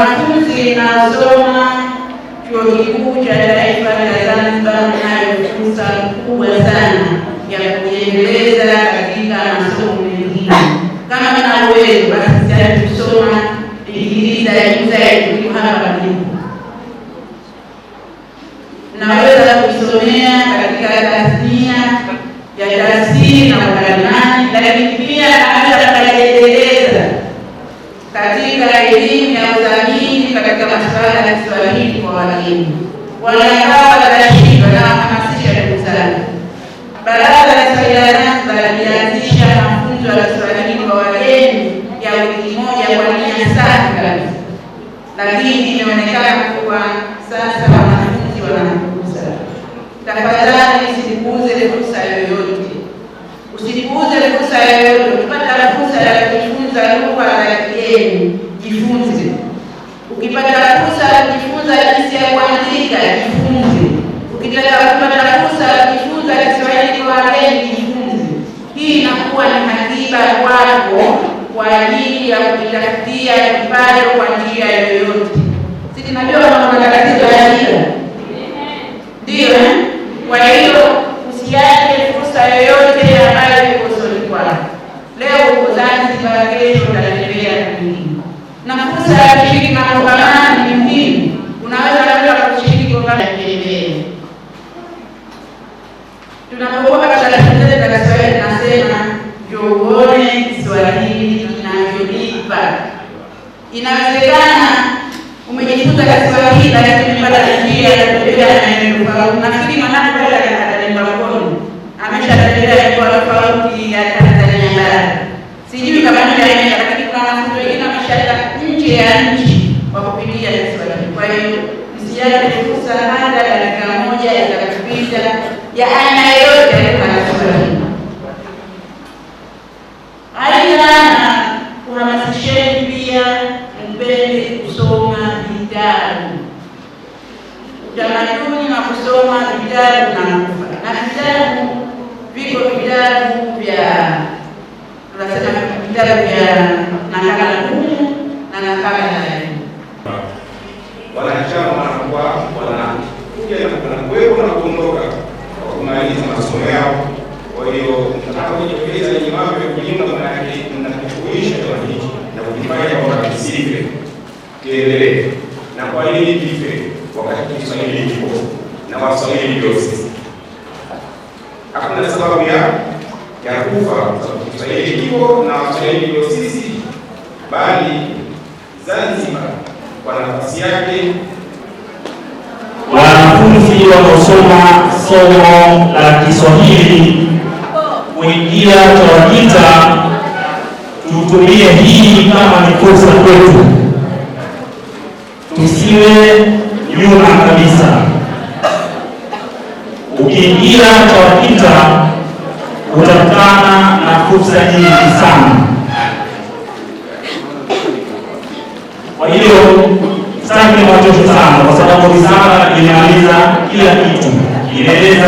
wanafunzi wanaosoma Chuo Kikuu cha Taifa cha Zanzibar wanayo fursa kubwa sana ya kujiendeleza katika masomo mengine. Kama mna uwezo basi sasa kusoma digrii za juu zaidi kuliko hapa mlipo. Naweza kusomea katika tasnia ya tafsiri na ukalimani, lakini pia naweza kujiendeleza katika elimu ya udhamini katika masuala ya Kiswahili kwa wageni. Wanangawa watashindwa na kuhamasisha ndugu zangu. Baraza la Kiswahili Zanzibar lilianzisha mafunzo ya Kiswahili kwa wageni ya wiki moja kwa nia safi kabisa, lakini imeonekana kuwa sasa wanafunzi wanapuuza. Tafadhali usipuuze fursa yoyote, usipuuze fursa yoyote. Ukipata fursa ya kujifunza lugha za kigeni, jifunze. Ukipata fursa ya kujifunza jinsi ya kuandika, jifunze. Ukitaka kupata fursa ya kujifunza Kiswahili kwa wageni, jifunze. Hii inakuwa ni akiba kwako kwa ajili ya kujitafutia kipato kwa njia yoyote. Sisi tunajua kuna tatizo la ajira. Ndio, kwa hiyo usiache fursa yoyote ambayo iko usoni kwako. Leo uko Zanzibar, kesho utatembea kwingine. Na fursa ya kushiriki makongamano ni muhimu. Unaweza kwenda kushiriki kongamano ya pembeni. Tunapokuwa katika shule za Kiswahili nasema ndio uone Kiswahili kinavyolipa. Inawezekana umejifunza Kiswahili lakini umepata njia ya kutembea na neno tofauti. Nafikiri mwanangu pale atalimba mkono ameshatembea kwa tofauti ya Tanzania bara. Sijui kama ndio ameenda, lakini kuna wanafunzi wengine wameshaenda nje ya nchi kwa kupitia Kiswahili. Kwa hiyo msiache fursa hata dakika moja ya kupita ya aina yoyote ya Kiswahili. Aidha, kuhamasisheni pia mpende kusoma vitabu. Utamaduni wa kusoma vitabu na kufa. Na vitabu viko vitabu vya tunasema vitabu vya nakala ngumu na nakala laini. Wanachama wanakuwa wanakuja na kuwepo na kuondoka kwa kumaliza masomo yao. Kwa hiyo tunataka kujieleza yenye mambo ya kujiunga, maana yake tunatakuisha kwa hiki na kujifanya kwamba kisife kiendelee. Na kwa nini kife wakati Kiswahili kipo na Waswahili ndio sisi? Hakuna sababu ya kufa kwa sababu Kiswahili kipo na Waswahili ndio sisi, bali Zanzibar kwa nafasi yake. Wanafunzi wanaosoma somo la Kiswahili kuingia TAWAKITA, tutumie hii kama ni fursa kwetu, tusiwe nyuma kabisa. Ukiingia TAWAKITA utakutana na fursa nyingi sana. Kwa hiyo sitaki niwachoshe sana, kwa sababu risala imemaliza kila kitu, inaeleza